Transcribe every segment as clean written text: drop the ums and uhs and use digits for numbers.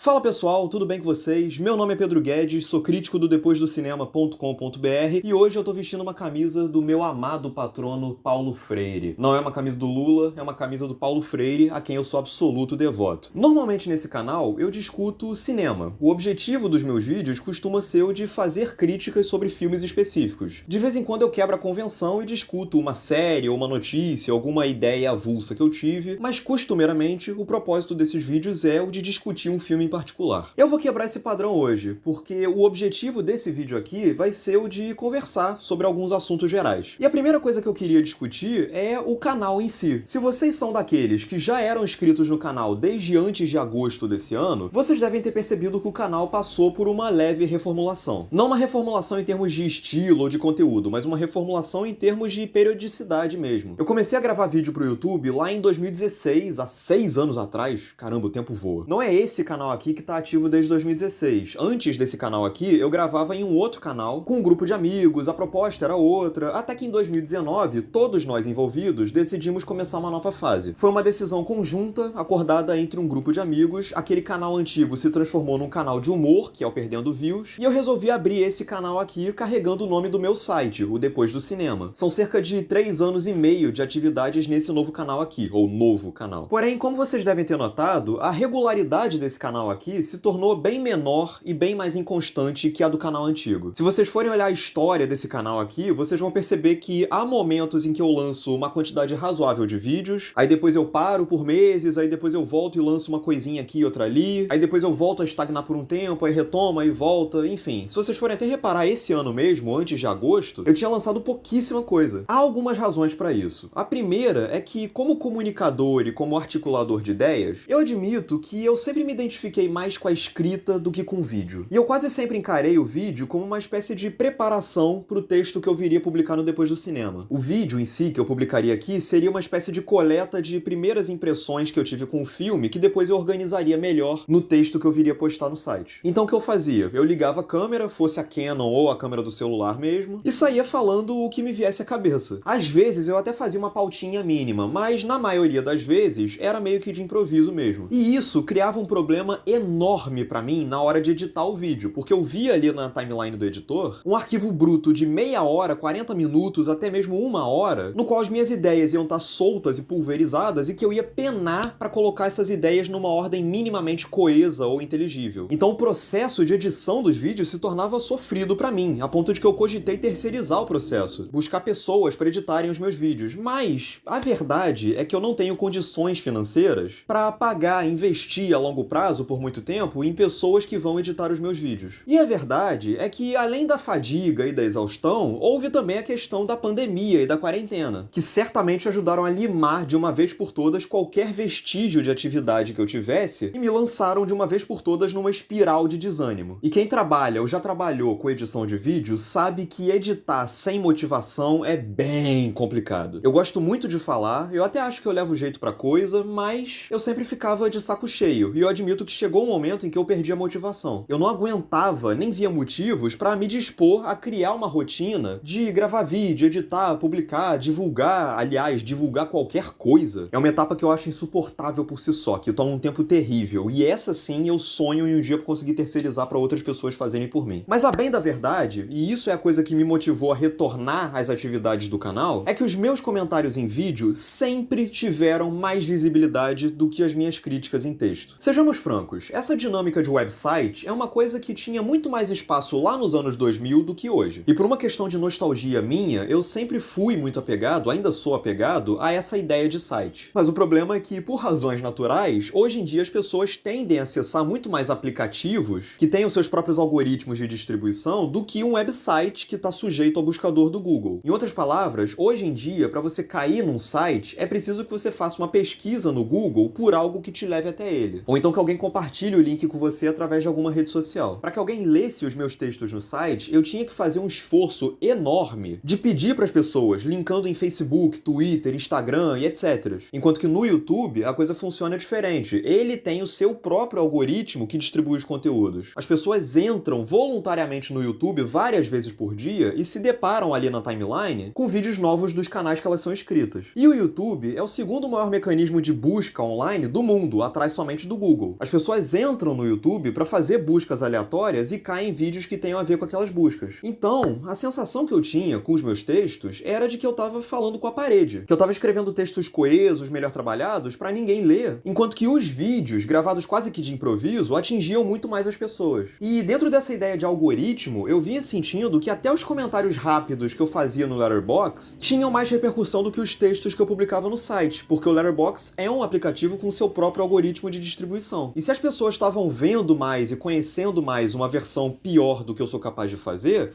Fala pessoal, tudo bem com vocês? Meu nome é Pedro Guedes, sou crítico do depoisdocinema.com.br e hoje eu tô vestindo uma camisa do meu amado patrono Paulo Freire. Não é uma camisa do Lula, é uma camisa do Paulo Freire, a quem eu sou absoluto devoto. Normalmente nesse canal eu discuto cinema. O objetivo dos meus vídeos costuma ser o de fazer críticas sobre filmes específicos. De vez em quando eu quebro a convenção e discuto uma série ou uma notícia, alguma ideia avulsa que eu tive, mas costumeiramente o propósito desses vídeos é o de discutir um filme em particular. Eu vou quebrar esse padrão hoje, porque o objetivo desse vídeo aqui vai ser o de conversar sobre alguns assuntos gerais. E a primeira coisa que eu queria discutir é o canal em si. Se vocês são daqueles que já eram inscritos no canal desde antes de agosto desse ano, vocês devem ter percebido que o canal passou por uma leve reformulação. Não uma reformulação em termos de estilo ou de conteúdo, mas uma reformulação em termos de periodicidade mesmo. Eu comecei a gravar vídeo pro YouTube lá em 2016, há 6 anos atrás. Caramba, o tempo voa. Não é esse canal aqui que tá ativo desde 2016. Antes desse canal aqui, eu gravava em um outro canal, com um grupo de amigos, a proposta era outra, até que em 2019, todos nós envolvidos decidimos começar uma nova fase. Foi uma decisão conjunta, acordada entre um grupo de amigos, aquele canal antigo se transformou num canal de humor, que é o Perdendo Views, e eu resolvi abrir esse canal aqui carregando o nome do meu site, o Depois do Cinema. São cerca de 3 anos e meio de atividades nesse novo canal aqui, ou novo canal. Porém, como vocês devem ter notado, a regularidade desse canal aqui se tornou bem menor e bem mais inconstante que a do canal antigo. Se vocês forem olhar a história desse canal aqui, vocês vão perceber que há momentos em que eu lanço uma quantidade razoável de vídeos, aí depois eu paro por meses, aí depois eu volto e lanço uma coisinha aqui e outra ali, aí depois eu volto a estagnar por um tempo, aí retoma e volta, enfim. Se vocês forem até reparar, esse ano mesmo, antes de agosto, eu tinha lançado pouquíssima coisa. Há algumas razões para isso. A primeira é que, como comunicador e como articulador de ideias, eu admito que eu sempre me identifiquei mais com a escrita do que com o vídeo. E eu quase sempre encarei o vídeo como uma espécie de preparação para o texto que eu viria publicar no Depois do Cinema. O vídeo em si, que eu publicaria aqui, seria uma espécie de coleta de primeiras impressões que eu tive com o filme, que depois eu organizaria melhor no texto que eu viria postar no site. Então o que eu fazia? Eu ligava a câmera, fosse a Canon ou a câmera do celular mesmo, e saía falando o que me viesse à cabeça. Às vezes eu até fazia uma pautinha mínima, mas na maioria das vezes era meio que de improviso mesmo. E isso criava um problema enorme pra mim na hora de editar o vídeo, porque eu via ali na timeline do editor um arquivo bruto de meia hora, 40 minutos, até mesmo 1 hora, no qual as minhas ideias iam estar soltas e pulverizadas e que eu ia penar pra colocar essas ideias numa ordem minimamente coesa ou inteligível. Então o processo de edição dos vídeos se tornava sofrido pra mim, a ponto de que eu cogitei terceirizar o processo, buscar pessoas pra editarem os meus vídeos. Mas a verdade é que eu não tenho condições financeiras pra pagar, investir a longo prazo por muito tempo em pessoas que vão editar os meus vídeos. E a verdade é que, além da fadiga e da exaustão, houve também a questão da pandemia e da quarentena, que certamente ajudaram a limar de uma vez por todas qualquer vestígio de atividade que eu tivesse e me lançaram de uma vez por todas numa espiral de desânimo. E quem trabalha ou já trabalhou com edição de vídeo sabe que editar sem motivação é bem complicado. Eu gosto muito de falar, eu até acho que eu levo jeito pra coisa, mas eu sempre ficava de saco cheio, e eu admito que chegou um momento em que eu perdi a motivação. Eu não aguentava, nem via motivos pra me dispor a criar uma rotina de gravar vídeo, editar, publicar, divulgar, aliás, divulgar qualquer coisa. É uma etapa que eu acho insuportável por si só, que toma um tempo terrível, e essa sim eu sonho em um dia conseguir terceirizar pra outras pessoas fazerem por mim. Mas a bem da verdade, e isso é a coisa que me motivou a retornar às atividades do canal, é que os meus comentários em vídeo sempre tiveram mais visibilidade do que as minhas críticas em texto. Sejamos francos, essa dinâmica de website é uma coisa que tinha muito mais espaço lá nos anos 2000 do que hoje. E por uma questão de nostalgia minha, eu sempre fui muito apegado, ainda sou apegado, a essa ideia de site. Mas o problema é que, por razões naturais, hoje em dia as pessoas tendem a acessar muito mais aplicativos que têm os seus próprios algoritmos de distribuição do que um website que está sujeito ao buscador do Google. Em outras palavras, hoje em dia, para você cair num site, é preciso que você faça uma pesquisa no Google por algo que te leve até ele. Ou então que alguém compartilhe o link com você através de alguma rede social. Para que alguém lesse os meus textos no site, eu tinha que fazer um esforço enorme de pedir para as pessoas, linkando em Facebook, Twitter, Instagram e etc. Enquanto que no YouTube, a coisa funciona diferente. Ele tem o seu próprio algoritmo que distribui os conteúdos. As pessoas entram voluntariamente no YouTube várias vezes por dia e se deparam ali na timeline com vídeos novos dos canais que elas são inscritas. E o YouTube é o segundo maior mecanismo de busca online do mundo, atrás somente do Google. As pessoas elas entram no YouTube para fazer buscas aleatórias e caem em vídeos que tenham a ver com aquelas buscas. Então, a sensação que eu tinha com os meus textos era de que eu tava falando com a parede, que eu tava escrevendo textos coesos, melhor trabalhados, para ninguém ler, enquanto que os vídeos, gravados quase que de improviso, atingiam muito mais as pessoas. E dentro dessa ideia de algoritmo, eu vinha sentindo que até os comentários rápidos que eu fazia no Letterboxd tinham mais repercussão do que os textos que eu publicava no site, porque o Letterboxd é um aplicativo com seu próprio algoritmo de distribuição. E se as pessoas estavam vendo mais e conhecendo mais uma versão pior do que eu sou capaz de fazer,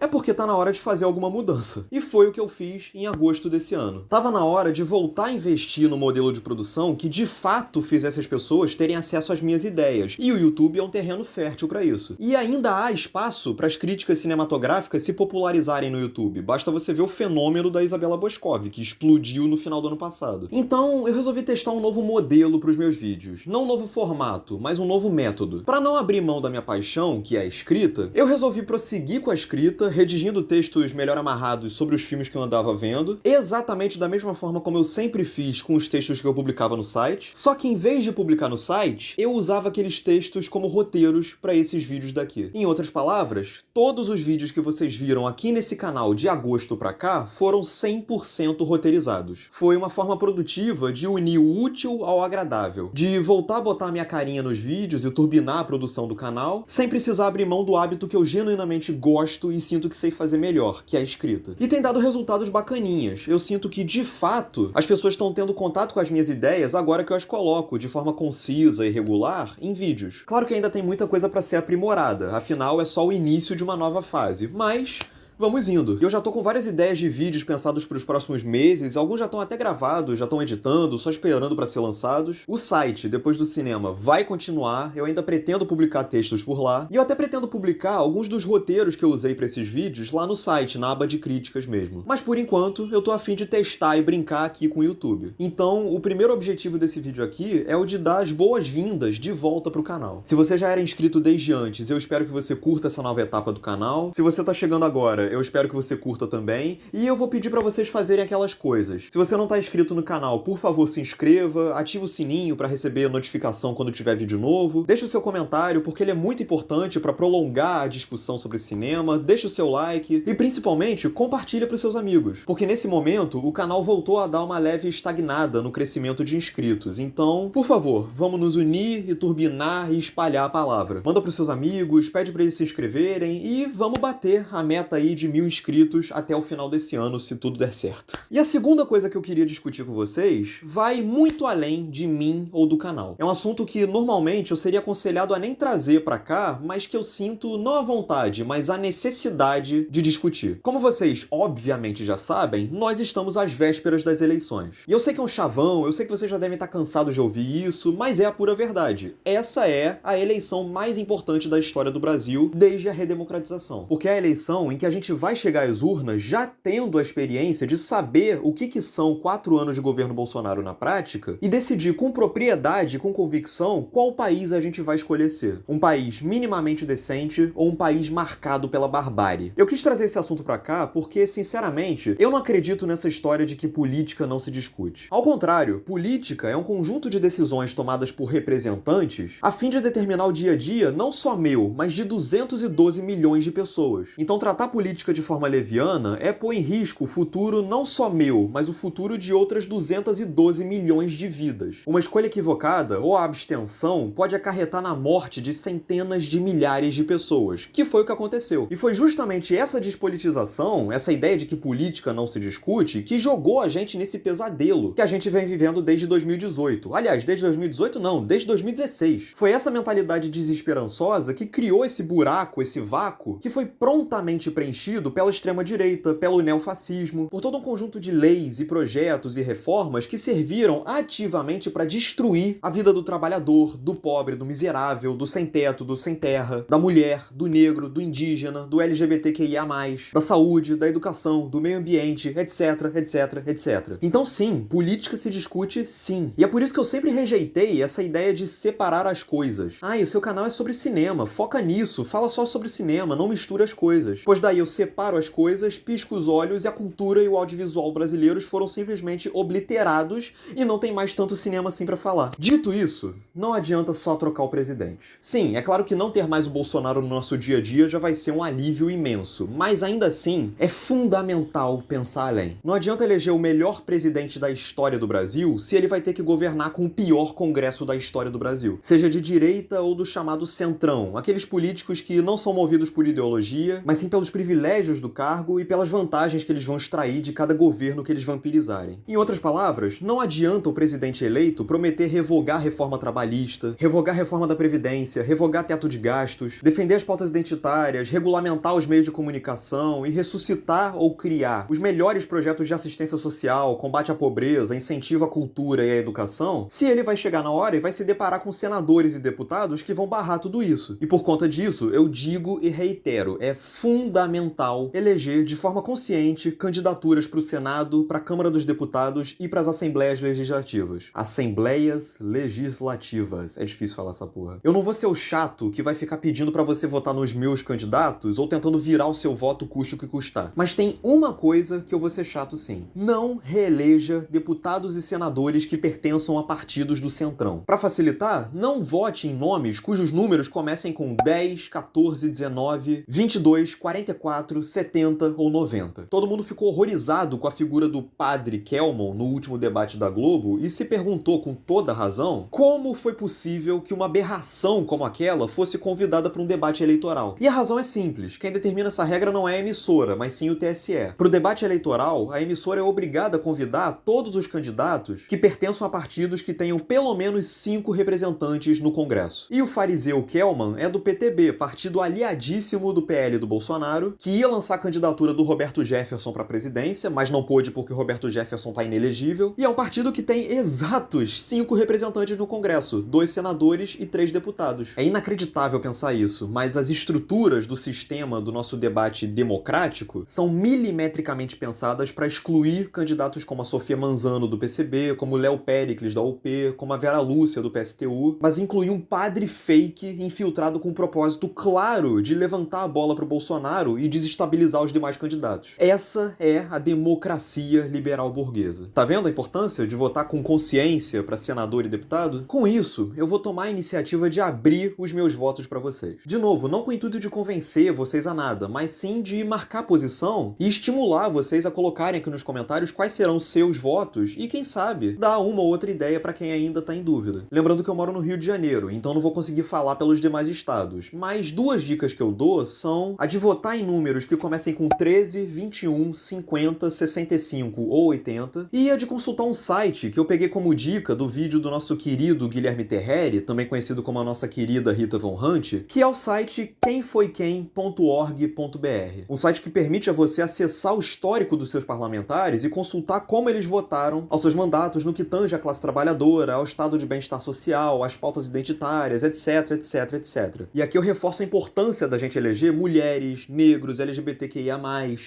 é porque tá na hora de fazer alguma mudança. E foi o que eu fiz em agosto desse ano. Tava na hora de voltar a investir no modelo de produção que de fato fizesse as pessoas terem acesso às minhas ideias. E o YouTube é um terreno fértil para isso. E ainda há espaço para as críticas cinematográficas se popularizarem no YouTube. Basta você ver o fenômeno da Isabella Boscov, que explodiu no final do ano passado. Então, eu resolvi testar um novo modelo para os meus vídeos. Não um novo formato, mas um novo método. Para não abrir mão da minha paixão, que é a escrita, eu resolvi prosseguir com a escrita, redigindo textos melhor amarrados sobre os filmes que eu andava vendo, exatamente da mesma forma como eu sempre fiz com os textos que eu publicava no site, só que em vez de publicar no site, eu usava aqueles textos como roteiros para esses vídeos daqui. Em outras palavras, todos os vídeos que vocês viram aqui nesse canal de agosto pra cá foram 100% roteirizados. Foi uma forma produtiva de unir o útil ao agradável, de voltar a botar a minha carinha nos vídeos e turbinar a produção do canal, sem precisar abrir mão do hábito que eu genuinamente gosto e sinto que sei fazer melhor, que é a escrita. E tem dado resultados bacaninhas. Eu sinto que, de fato, as pessoas estão tendo contato com as minhas ideias agora que eu as coloco, de forma concisa e regular, em vídeos. Claro que ainda tem muita coisa para ser aprimorada, afinal é só o início de uma nova fase, mas vamos indo. Eu já tô com várias ideias de vídeos pensados para os próximos meses, alguns já estão até gravados, já estão editando, só esperando para ser lançados. O site, Depois do Cinema, vai continuar, eu ainda pretendo publicar textos por lá, e eu até pretendo publicar alguns dos roteiros que eu usei para esses vídeos lá no site, na aba de críticas mesmo. Mas por enquanto, eu tô a fim de testar e brincar aqui com o YouTube. Então, o primeiro objetivo desse vídeo aqui é o de dar as boas-vindas de volta pro canal. Se você já era inscrito desde antes, eu espero que você curta essa nova etapa do canal. Se você tá chegando agora, eu espero que você curta também. E eu vou pedir pra vocês fazerem aquelas coisas. Se você não tá inscrito no canal, por favor, se inscreva, ativa o sininho pra receber notificação quando tiver vídeo novo. Deixa o seu comentário, porque ele é muito importante pra prolongar a discussão sobre cinema. Deixa o seu like e, principalmente, compartilha pros seus amigos. Porque nesse momento, o canal voltou a dar uma leve estagnada no crescimento de inscritos. Então, por favor, vamos nos unir e turbinar e espalhar a palavra. Manda pros seus amigos, pede pra eles se inscreverem e vamos bater a meta aí de 1000 inscritos até o final desse ano, se tudo der certo. E a segunda coisa que eu queria discutir com vocês vai muito além de mim ou do canal. É um assunto que normalmente eu seria aconselhado a nem trazer pra cá, mas que eu sinto não a vontade, mas a necessidade de discutir. Como vocês obviamente já sabem, nós estamos às vésperas das eleições. E eu sei que é um chavão, eu sei que vocês já devem estar cansados de ouvir isso, mas é a pura verdade. Essa é a eleição mais importante da história do Brasil desde a redemocratização. Porque é a eleição em que a gente vai chegar às urnas já tendo a experiência de saber o que são 4 anos de governo Bolsonaro na prática e decidir com propriedade, com convicção, qual país a gente vai escolher ser. Um país minimamente decente ou um país marcado pela barbárie. Eu quis trazer esse assunto pra cá porque, sinceramente, eu não acredito nessa história de que política não se discute. Ao contrário, política é um conjunto de decisões tomadas por representantes a fim de determinar o dia a dia não só meu, mas de 212 milhões de pessoas. Então tratar política de forma leviana é pôr em risco o futuro não só meu, mas o futuro de outras 212 milhões de vidas. Uma escolha equivocada ou a abstenção pode acarretar na morte de centenas de milhares de pessoas, que foi o que aconteceu. E foi justamente essa despolitização, essa ideia de que política não se discute, que jogou a gente nesse pesadelo que a gente vem vivendo desde 2018. Aliás, desde 2018 não, desde 2016. Foi essa mentalidade desesperançosa que criou esse buraco, esse vácuo, que foi prontamente preenchido pela extrema-direita, pelo neofascismo, por todo um conjunto de leis e projetos e reformas que serviram ativamente para destruir a vida do trabalhador, do pobre, do miserável, do sem-teto, do sem-terra, da mulher, do negro, do indígena, do LGBTQIA+, da saúde, da educação, do meio ambiente, etc, etc, etc. Então sim, política se discute sim. E é por isso que eu sempre rejeitei essa ideia de separar as coisas. O seu canal é sobre cinema, foca nisso, fala só sobre cinema, não mistura as coisas. Pois daí eu separo as coisas, pisco os olhos e a cultura e o audiovisual brasileiros foram simplesmente obliterados e não tem mais tanto cinema assim pra falar. Dito isso, não adianta só trocar o presidente. Sim, é claro que não ter mais o Bolsonaro no nosso dia a dia já vai ser um alívio imenso, mas ainda assim é fundamental pensar além. Não adianta eleger o melhor presidente da história do Brasil se ele vai ter que governar com o pior congresso da história do Brasil. Seja de direita ou do chamado centrão, aqueles políticos que não são movidos por ideologia, mas sim pelos privilégios do cargo e pelas vantagens que eles vão extrair de cada governo que eles vampirizarem. Em outras palavras, não adianta o presidente eleito prometer revogar a reforma trabalhista, revogar a reforma da Previdência, revogar teto de gastos, defender as pautas identitárias, regulamentar os meios de comunicação e ressuscitar ou criar os melhores projetos de assistência social, combate à pobreza, incentivo à cultura e à educação, se ele vai chegar na hora e vai se deparar com senadores e deputados que vão barrar tudo isso. E por conta disso, eu digo e reitero, é fundamental eleger de forma consciente candidaturas para o Senado, para a Câmara dos Deputados e para as Assembleias Legislativas. Assembleias Legislativas. É difícil falar essa porra. Eu não vou ser o chato que vai ficar pedindo para você votar nos meus candidatos ou tentando virar o seu voto custe o que custar. Mas tem uma coisa que eu vou ser chato sim. Não reeleja deputados e senadores que pertençam a partidos do Centrão. Para facilitar, não vote em nomes cujos números comecem com 10, 14, 19, 22, 44, 70 ou 90. Todo mundo ficou horrorizado com a figura do padre Kelmon no último debate da Globo e se perguntou com toda razão como foi possível que uma aberração como aquela fosse convidada para um debate eleitoral. E a razão é simples, quem determina essa regra não é a emissora, mas sim o TSE. Para o debate eleitoral, a emissora é obrigada a convidar todos os candidatos que pertençam a partidos que tenham pelo menos 5 representantes no Congresso. E o fariseu Kelman é do PTB, partido aliadíssimo do PL do Bolsonaro, que ia lançar a candidatura do Roberto Jefferson para a presidência, mas não pôde porque o Roberto Jefferson tá inelegível, e é um partido que tem exatos 5 representantes no Congresso, 2 senadores e 3 deputados. É inacreditável pensar isso, mas as estruturas do sistema do nosso debate democrático são milimetricamente pensadas para excluir candidatos como a Sofia Manzano do PCB, como o Léo Péricles da UP, como a Vera Lúcia do PSTU, mas incluir um padre fake infiltrado com um propósito claro de levantar a bola pro Bolsonaro e desestabilizar os demais candidatos. Essa é a democracia liberal burguesa. Tá vendo a importância de votar com consciência para senador e deputado? Com isso, eu vou tomar a iniciativa de abrir os meus votos para vocês. De novo, não com o intuito de convencer vocês a nada, mas sim de marcar posição e estimular vocês a colocarem aqui nos comentários quais serão seus votos e, quem sabe, dar uma ou outra ideia para quem ainda tá em dúvida. Lembrando que eu moro no Rio de Janeiro, então não vou conseguir falar pelos demais estados, mas 2 dicas que eu dou são a de votar em números que comecem com 13, 21, 50, 65 ou 80 e a de consultar um site que eu peguei como dica do vídeo do nosso querido Guilherme Terreri, também conhecido como a nossa querida Rita Von Hunt, que é o site quemfoiquem.org.br. Um site que permite a você acessar o histórico dos seus parlamentares e consultar como eles votaram aos seus mandatos no que tange à classe trabalhadora, ao estado de bem-estar social, às pautas identitárias, etc, etc, etc. E aqui eu reforço a importância da gente eleger mulheres, negros, LGBTQIA+,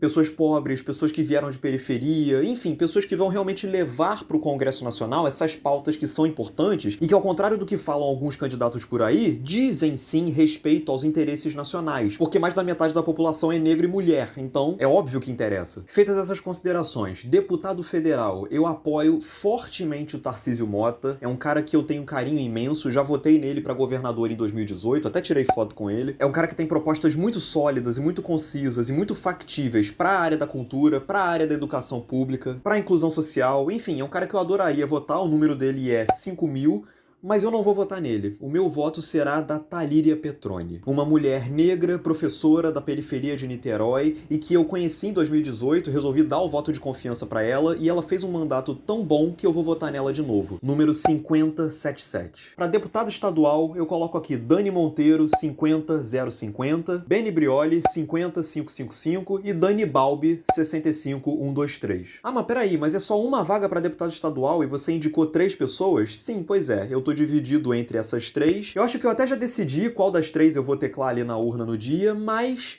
pessoas pobres, pessoas que vieram de periferia, enfim, pessoas que vão realmente levar para o Congresso Nacional essas pautas que são importantes e que, ao contrário do que falam alguns candidatos por aí, dizem sim respeito aos interesses nacionais, porque mais da metade da população é negra e mulher, então é óbvio que interessa. Feitas essas considerações, deputado federal, eu apoio fortemente o Tarcísio Mota, é um cara que eu tenho um carinho imenso, já votei nele para governador em 2018, até tirei foto com ele. É um cara que tem propostas muito sólidas e muito concisas e muito factíveis para a área da cultura, para a área da educação pública, para a inclusão social, enfim, é um cara que eu adoraria votar, o número dele é 5.000, mas eu não vou votar nele. O meu voto será da Thalíria Petroni, uma mulher negra, professora da periferia de Niterói e que eu conheci em 2018, resolvi dar o voto de confiança pra ela e ela fez um mandato tão bom que eu vou votar nela de novo. Número 5077. Para deputado estadual, eu coloco aqui Dani Monteiro, 50050, Beni Brioli, 50555 e Dani Balbi, 65123. Ah, mas peraí, mas é só uma vaga para deputado estadual e você indicou 3 pessoas? Sim, pois é, eu tô dividido entre essas 3. Eu acho que eu até já decidi qual das 3 eu vou teclar ali na urna no dia, mas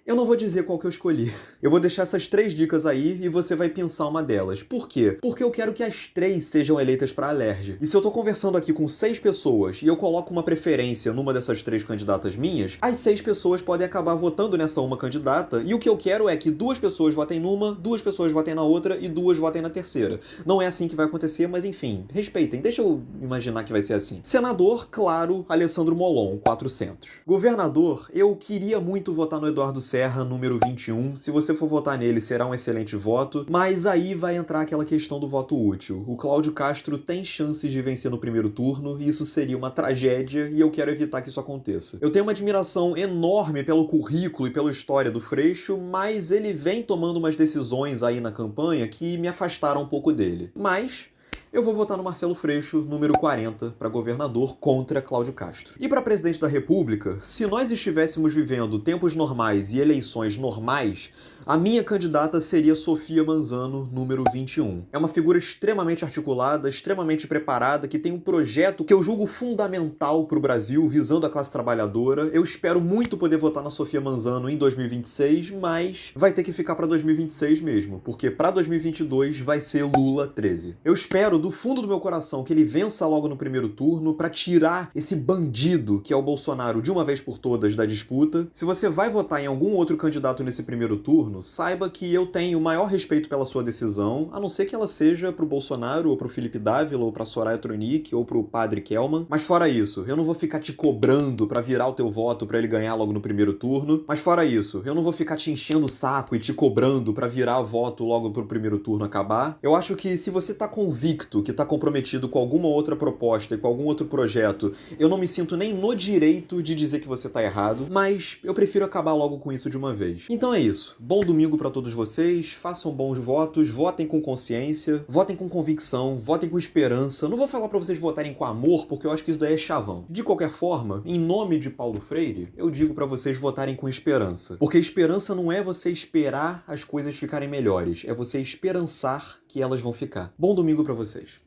Eu não vou dizer qual que eu escolhi. Eu vou deixar essas 3 dicas aí e você vai pensar uma delas. Por quê? Porque eu quero que as 3 sejam eleitas para a Alerj. E se eu tô conversando aqui com 6 pessoas e eu coloco uma preferência numa dessas 3 candidatas minhas, as 6 pessoas podem acabar votando nessa uma candidata e o que eu quero é que 2 pessoas votem numa, 2 pessoas votem na outra e 2 votem na terceira. Não é assim que vai acontecer, mas enfim, respeitem. Deixa eu imaginar que vai ser assim. Senador, claro, Alessandro Molon, 400. Governador, eu queria muito votar no Eduardo Serra, número 21. Se você for votar nele, será um excelente voto. Mas aí vai entrar aquela questão do voto útil. O Cláudio Castro tem chances de vencer no primeiro turno, e isso seria uma tragédia, e eu quero evitar que isso aconteça. Eu tenho uma admiração enorme pelo currículo e pela história do Freixo, mas ele vem tomando umas decisões aí na campanha que me afastaram um pouco dele. Mas eu vou votar no Marcelo Freixo, número 40, para governador contra Cláudio Castro. E para presidente da República, se nós estivéssemos vivendo tempos normais e eleições normais, a minha candidata seria Sofia Manzano, número 21. É uma figura extremamente articulada, extremamente preparada, que tem um projeto que eu julgo fundamental para o Brasil, visando a classe trabalhadora. Eu espero muito poder votar na Sofia Manzano em 2026, mas vai ter que ficar para 2026 mesmo, porque para 2022 vai ser Lula 13. Eu espero do fundo do meu coração que ele vença logo no primeiro turno para tirar esse bandido que é o Bolsonaro de uma vez por todas da disputa. Se você vai votar em algum outro candidato nesse primeiro turno, saiba que eu tenho o maior respeito pela sua decisão, a não ser que ela seja pro Bolsonaro, ou pro Felipe Dávila, ou pra Soraya Tronic, ou pro Padre Kelman. Mas fora isso, eu não vou ficar te cobrando pra virar o teu voto pra ele ganhar logo no primeiro turno. Mas fora isso, eu não vou ficar te enchendo o saco e te cobrando pra virar o voto logo pro primeiro turno acabar. Eu acho que se você tá convicto que tá comprometido com alguma outra proposta e com algum outro projeto, eu não me sinto nem no direito de dizer que você tá errado, mas eu prefiro acabar logo com isso de uma vez. Então é isso. Bom domingo para todos vocês, façam bons votos, votem com consciência, votem com convicção, votem com esperança. Não vou falar para vocês votarem com amor, porque eu acho que isso daí é chavão. De qualquer forma, em nome de Paulo Freire, eu digo para vocês votarem com esperança. Porque esperança não é você esperar as coisas ficarem melhores, é você esperançar que elas vão ficar. Bom domingo para vocês.